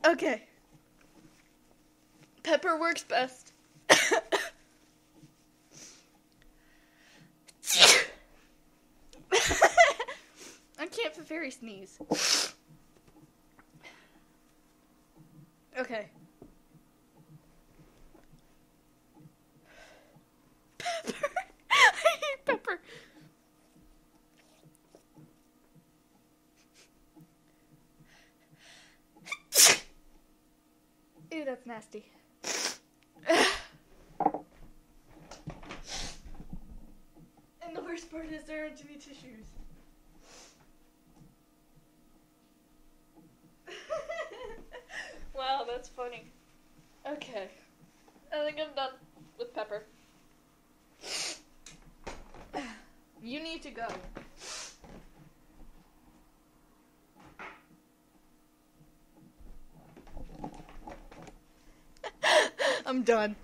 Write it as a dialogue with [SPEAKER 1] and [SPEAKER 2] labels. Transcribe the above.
[SPEAKER 1] Okay. Pepper works best. I can't fairy sneeze. Okay. Pepper. I hate pepper. Ew, that's nasty. And the worst part is there aren't any tissues. Wow, that's funny. Okay. I think I'm done with pepper. You need to go. I'm done.